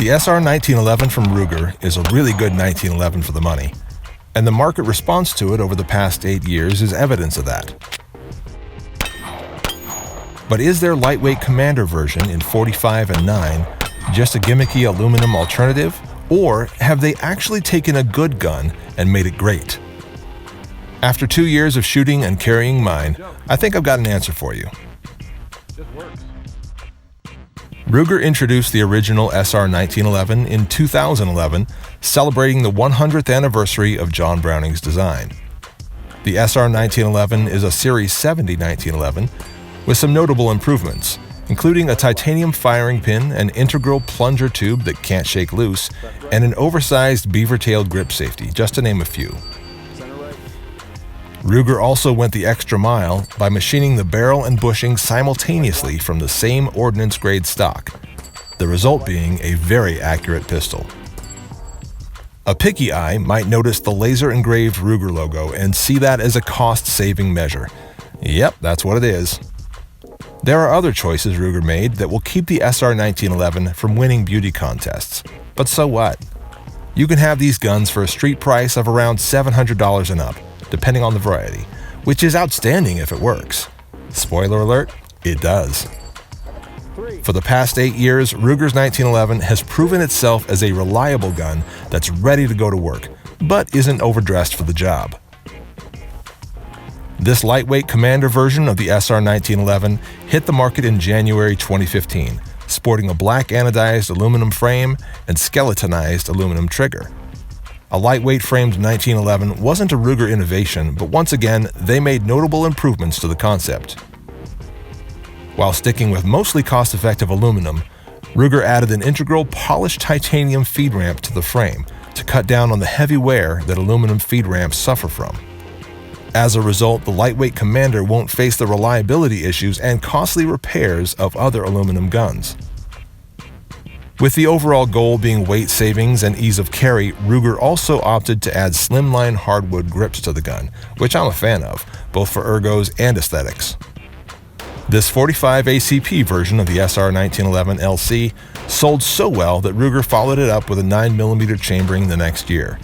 The SR1911 from Ruger is a really good 1911 for the money, and the market response to it over the past 8 years is evidence of that. But is their lightweight Commander version in 45 and 9 just a gimmicky aluminum alternative, or have they actually taken a good gun and made it great? After 2 years of shooting and carrying mine, I think I've got an answer for you. Ruger introduced the original SR1911 in 2011, celebrating the 100th anniversary of John Browning's design. The SR1911 is a Series 70 1911 with some notable improvements, including a titanium firing pin, an integral plunger tube that can't shake loose, and an oversized beaver-tailed grip safety, just to name a few. Ruger also went the extra mile by machining the barrel and bushing simultaneously from the same ordnance-grade stock, the result being a very accurate pistol. A picky eye might notice the laser-engraved Ruger logo and see that as a cost-saving measure. Yep, that's what it is. There are other choices Ruger made that will keep the SR1911 from winning beauty contests, but so what? You can have these guns for a street price of around $700 and up, depending on the variety, which is outstanding if it works. Spoiler alert, it does. For the past 8 years, Ruger's 1911 has proven itself as a reliable gun that's ready to go to work, but isn't overdressed for the job. This lightweight Commander version of the SR1911 hit the market in January 2015, sporting a black anodized aluminum frame and skeletonized aluminum trigger. A lightweight framed 1911 wasn't a Ruger innovation, but once again, they made notable improvements to the concept. While sticking with mostly cost-effective aluminum, Ruger added an integral polished titanium feed ramp to the frame to cut down on the heavy wear that aluminum feed ramps suffer from. As a result, the lightweight Commander won't face the reliability issues and costly repairs of other aluminum guns. With the overall goal being weight savings and ease of carry, Ruger also opted to add slimline hardwood grips to the gun, which I'm a fan of, both for ergos and aesthetics. This 45 ACP version of the SR1911 LC sold so well that Ruger followed it up with a 9mm chambering the next year.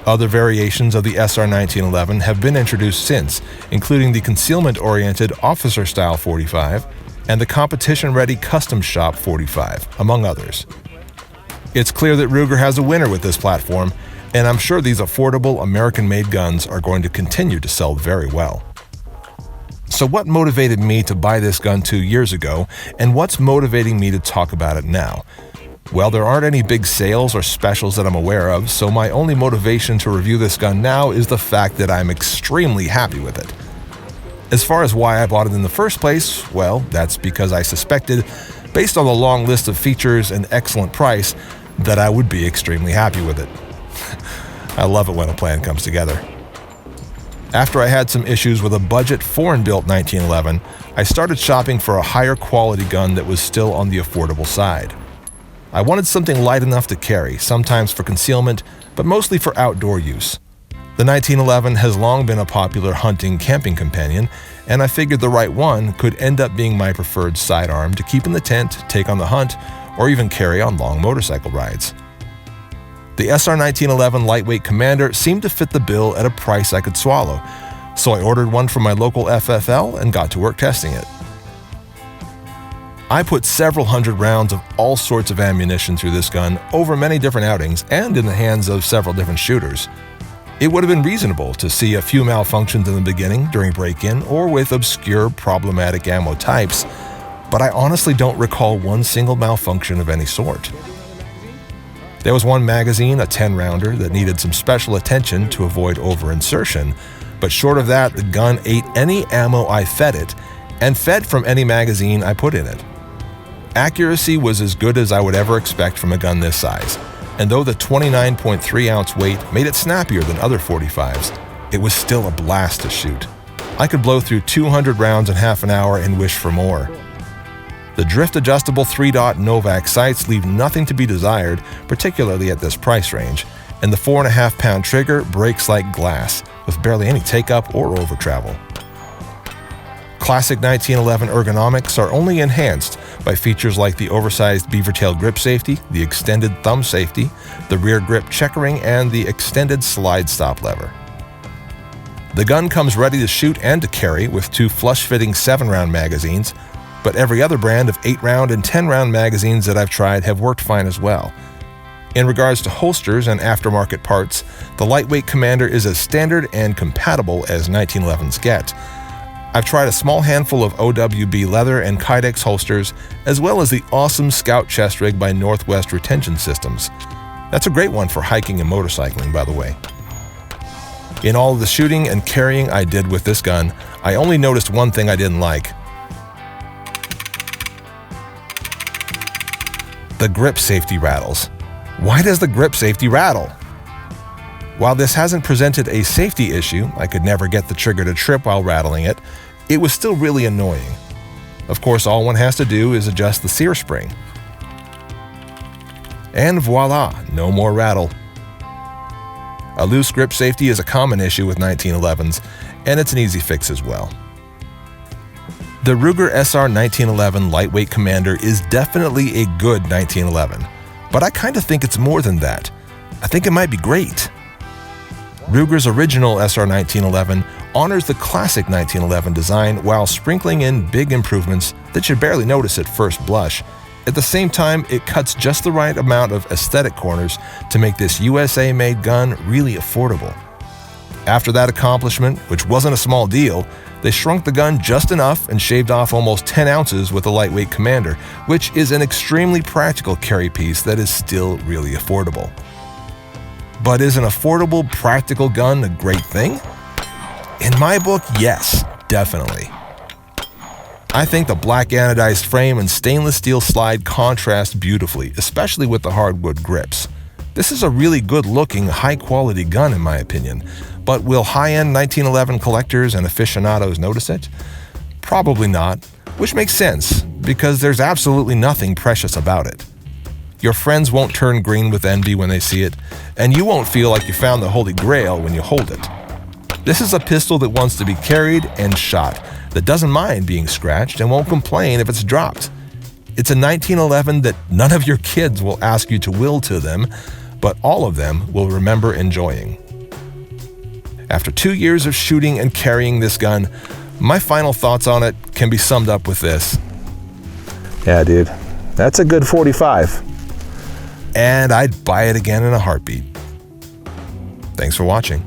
Other variations of the SR1911 have been introduced since, including the concealment-oriented officer-style 45 and the competition-ready custom shop 45, among others. It's clear that Ruger has a winner with this platform, and I'm sure these affordable American-made guns are going to continue to sell very well. So what motivated me to buy this gun 2 years ago, and what's motivating me to talk about it now? Well, there aren't any big sales or specials that I'm aware of, so my only motivation to review this gun now is the fact that I'm extremely happy with it. As far as why I bought it in the first place, well, that's because I suspected, based on the long list of features and excellent price, that I would be extremely happy with it. I love it when a plan comes together. After I had some issues with a budget foreign-built 1911, I started shopping for a higher quality gun that was still on the affordable side. I wanted something light enough to carry, sometimes for concealment, but mostly for outdoor use. The 1911 has long been a popular hunting camping companion, and I figured the right one could end up being my preferred sidearm to keep in the tent, take on the hunt, or even carry on long motorcycle rides. The SR1911 Lightweight Commander seemed to fit the bill at a price I could swallow, so I ordered one from my local FFL and got to work testing it. I put several hundred rounds of all sorts of ammunition through this gun over many different outings and in the hands of several different shooters. It would have been reasonable to see a few malfunctions in the beginning during break-in or with obscure problematic ammo types, but I honestly don't recall one single malfunction of any sort. There was one magazine, a 10-rounder, that needed some special attention to avoid over-insertion, but short of that, the gun ate any ammo I fed it and fed from any magazine I put in it. Accuracy was as good as I would ever expect from a gun this size, and though the 29.3-ounce weight made it snappier than other 45s, it was still a blast to shoot. I could blow through 200 rounds in half an hour and wish for more. The drift-adjustable 3-dot Novak sights leave nothing to be desired, particularly at this price range, and the 4.5-pound trigger breaks like glass, with barely any take-up or over-travel. Classic 1911 ergonomics are only enhanced by features like the oversized beaver tail grip safety, the extended thumb safety, the rear grip checkering, and the extended slide stop lever. The gun comes ready to shoot and to carry with 2 flush-fitting 7-round magazines, but every other brand of 8-round and 10-round magazines that I've tried have worked fine as well. In regards to holsters and aftermarket parts, the Lightweight Commander is as standard and compatible as 1911s get. I've tried a small handful of OWB leather and Kydex holsters, as well as the awesome Scout chest rig by Northwest Retention Systems. That's a great one for hiking and motorcycling, by the way. In all of the shooting and carrying I did with this gun, I only noticed one thing I didn't like. The grip safety rattles. Why does the grip safety rattle? While this hasn't presented a safety issue, I could never get the trigger to trip while rattling it, it was still really annoying. Of course, all one has to do is adjust the sear spring. And voila, no more rattle. A loose grip safety is a common issue with 1911s, and it's an easy fix as well. The Ruger SR 1911 Lightweight Commander is definitely a good 1911, but I kind of think it's more than that. I think it might be great. Ruger's original SR 1911 honors the classic 1911 design while sprinkling in big improvements that you barely notice at first blush. At the same time, it cuts just the right amount of aesthetic corners to make this USA-made gun really affordable. After that accomplishment, which wasn't a small deal, they shrunk the gun just enough and shaved off almost 10 ounces with the Lightweight Commander, which is an extremely practical carry piece that is still really affordable. But is an affordable, practical gun a great thing? In my book, yes, definitely. I think the black anodized frame and stainless steel slide contrast beautifully, especially with the hardwood grips. This is a really good-looking, high-quality gun in my opinion, but will high-end 1911 collectors and aficionados notice it? Probably not, which makes sense, because there's absolutely nothing precious about it. Your friends won't turn green with envy when they see it, and you won't feel like you found the Holy Grail when you hold it. This is a pistol that wants to be carried and shot, that doesn't mind being scratched and won't complain if it's dropped. It's a 1911 that none of your kids will ask you to will to them, but all of them will remember enjoying. After 2 years of shooting and carrying this gun, my final thoughts on it can be summed up with this. Yeah, dude, that's a good 45. And I'd buy it again in a heartbeat. Thanks for watching.